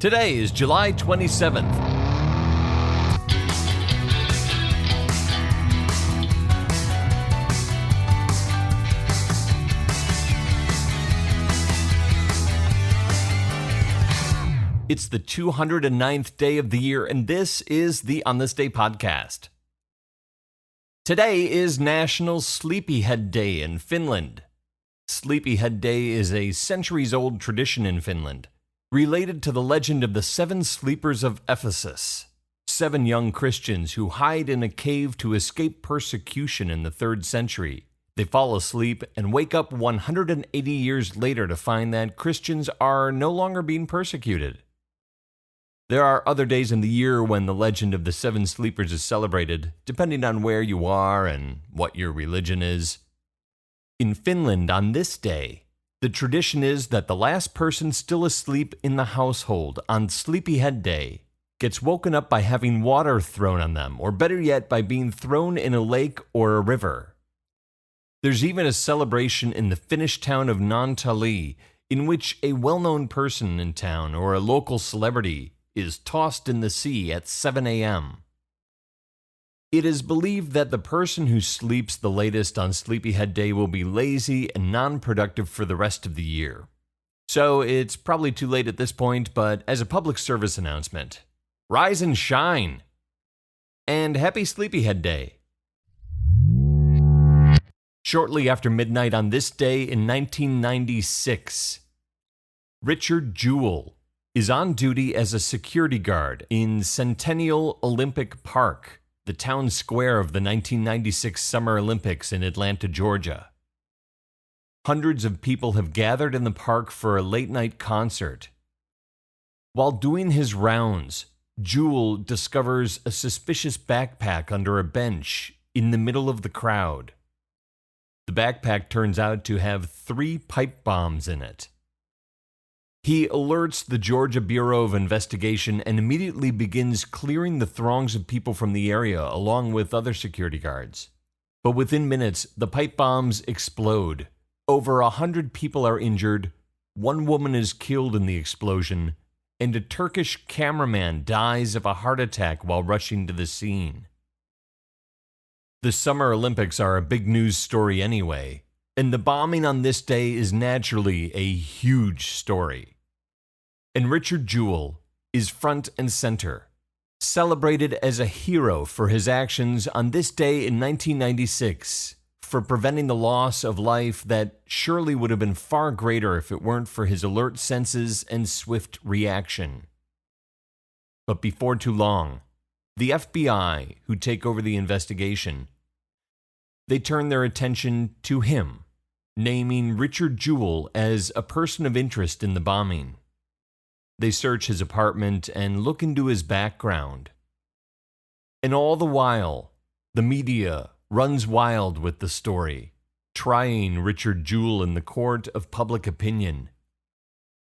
Today is July 27th. It's the 209th day of the year, and this is the On This Day podcast. Today is National Sleepyhead Day in Finland. Sleepyhead Day is a centuries-old tradition in Finland, related to the legend of the 7 sleepers of Ephesus, 7 young Christians who hide in a cave to escape persecution in the 3rd century. They fall asleep and wake up 180 years later to find that Christians are no longer being persecuted. There are other days in the year when the legend of the 7 sleepers is celebrated, depending on where you are and what your religion is. In Finland, on this day, the tradition is that the last person still asleep in the household on Sleepyhead Day gets woken up by having water thrown on them, or better yet, by being thrown in a lake or a river. There's even a celebration in the Finnish town of Naantali in which a well-known person in town or a local celebrity is tossed in the sea at 7 a.m. It is believed that the person who sleeps the latest on Sleepyhead Day will be lazy and non-productive for the rest of the year. So it's probably too late at this point, but as a public service announcement, rise and shine! And happy Sleepyhead Day! Shortly after midnight on this day in 1996, Richard Jewell is on duty as a security guard in Centennial Olympic Park, the town square of the 1996 Summer Olympics in Atlanta, Georgia. Hundreds of people have gathered in the park for a late-night concert. While doing his rounds, Jewell discovers a suspicious backpack under a bench in the middle of the crowd. The backpack turns out to have 3 pipe bombs in it. He alerts the Georgia Bureau of Investigation and immediately begins clearing the throngs of people from the area along with other security guards. But within minutes, the pipe bombs explode. Over 100 people are injured, 1 woman is killed in the explosion, and a Turkish cameraman dies of a heart attack while rushing to the scene. The Summer Olympics are a big news story anyway, and the bombing on this day is naturally a huge story. And Richard Jewell is front and center, celebrated as a hero for his actions on this day in 1996 for preventing the loss of life that surely would have been far greater if it weren't for his alert senses and swift reaction. But before too long, the FBI, who take over the investigation, they turn their attention to him, naming Richard Jewell as a person of interest in the bombing. They search his apartment and look into his background. And all the while, the media runs wild with the story, trying Richard Jewell in the court of public opinion.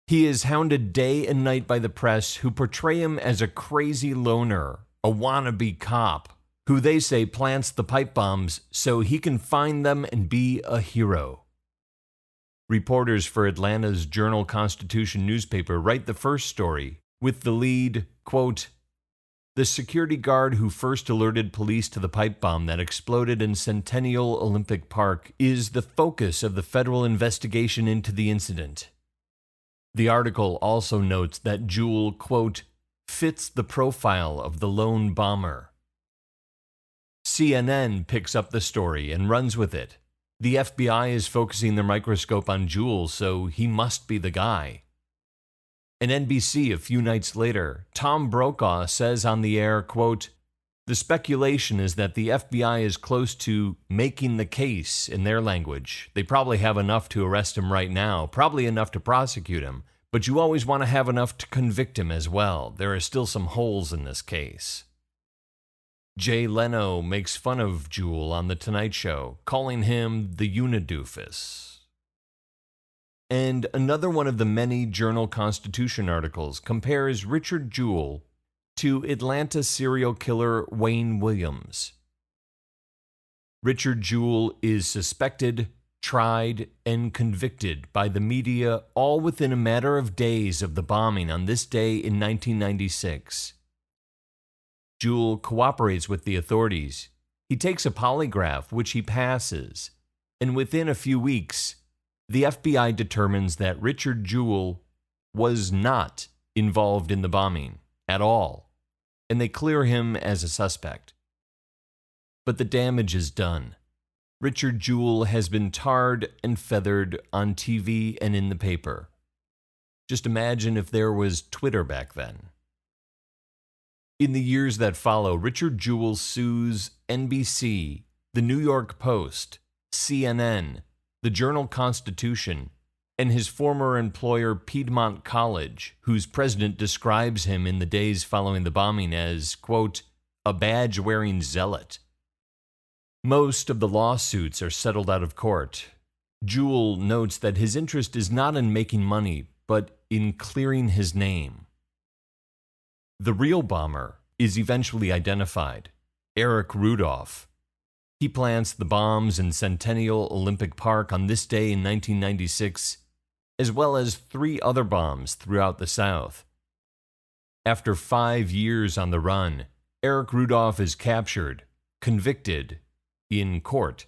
He is hounded day and night by the press, who portray him as a crazy loner, a wannabe cop, who they say plants the pipe bombs so he can find them and be a hero. Reporters for Atlanta's Journal-Constitution newspaper write the first story with the lead, quote, "The security guard who first alerted police to the pipe bomb that exploded in Centennial Olympic Park is the focus of the federal investigation into the incident." The article also notes that Jewell, quote, "fits the profile of the lone bomber." CNN picks up the story and runs with it. The FBI is focusing their microscope on Jewell, so he must be the guy. And NBC, a few nights later, Tom Brokaw says on the air, quote, "The speculation is that the FBI is close to making the case," in their language. They probably have enough to arrest him right now, probably enough to prosecute him, but you always want to have enough to convict him as well. There are still some holes in this case. Jay Leno makes fun of Jewell on The Tonight Show, calling him the Unidoofus. And another one of the many Journal-Constitution articles compares Richard Jewell to Atlanta serial killer Wayne Williams. Richard Jewell is suspected, tried, and convicted by the media all within a matter of days of the bombing on this day in 1996. Jewell cooperates with the authorities. He takes a polygraph, which he passes, and within a few weeks, the FBI determines that Richard Jewell was not involved in the bombing at all, and they clear him as a suspect. But the damage is done. Richard Jewell has been tarred and feathered on TV and in the paper. Just imagine if there was Twitter back then. In the years that follow, Richard Jewell sues NBC, the New York Post, CNN, the Journal-Constitution, and his former employer Piedmont College, whose president describes him in the days following the bombing as, quote, a badge-wearing zealot. Most of the lawsuits are settled out of court. Jewell notes that his interest is not in making money, but in clearing his name. The real bomber is eventually identified, Eric Rudolph. He plants the bombs in Centennial Olympic Park on this day in 1996, as well as 3 other bombs throughout the South. After 5 years on the run, Eric Rudolph is captured, convicted, in court,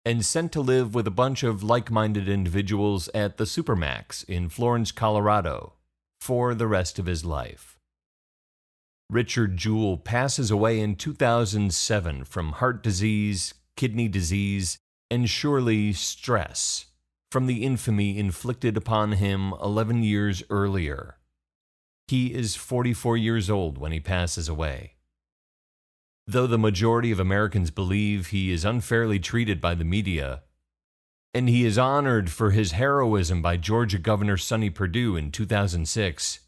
and sent to live with a bunch of like-minded individuals at the Supermax in Florence, Colorado, for the rest of his life. Richard Jewell passes away in 2007 from heart disease, kidney disease, and surely stress from the infamy inflicted upon him 11 years earlier. He is 44 years old when he passes away. Though the majority of Americans believe he is unfairly treated by the media, and he is honored for his heroism by Georgia Governor Sonny Perdue in 2006,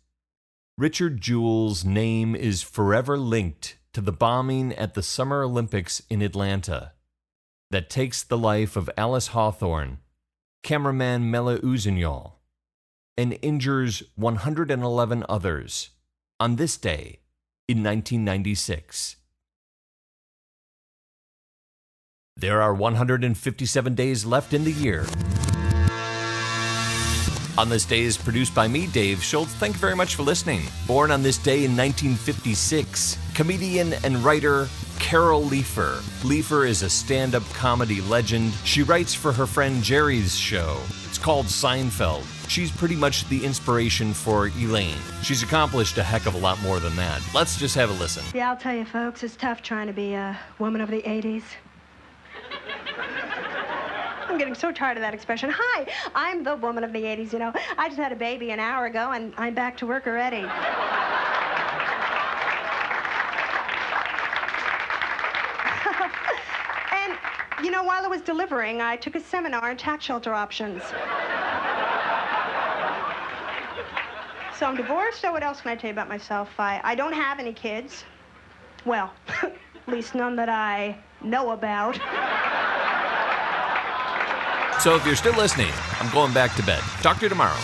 Richard Jewell's name is forever linked to the bombing at the Summer Olympics in Atlanta that takes the life of Alice Hawthorne, cameraman Mele Uzignol, and injures 111 others on this day in 1996. There are 157 days left in the year. On This Day is produced by me, Dave Schultz. Thank you very much for listening. Born on this day in 1956, comedian and writer Carol Leifer. Leifer is a stand-up comedy legend. She writes for her friend Jerry's show. It's called Seinfeld. She's pretty much the inspiration for Elaine. She's accomplished a heck of a lot more than that. Let's just have a listen. Yeah, I'll tell you, folks, it's tough trying to be a woman of the 80s. I'm getting so tired of that expression. Hi, I'm the woman of the 80s, you know. I just had a baby an hour ago, and I'm back to work already. And, you know, while I was delivering, I took a seminar on tax shelter options. So I'm divorced, so what else can I tell you about myself? I don't have any kids. Well, at least none that I know about. So if you're still listening, I'm going back to bed. Talk to you tomorrow.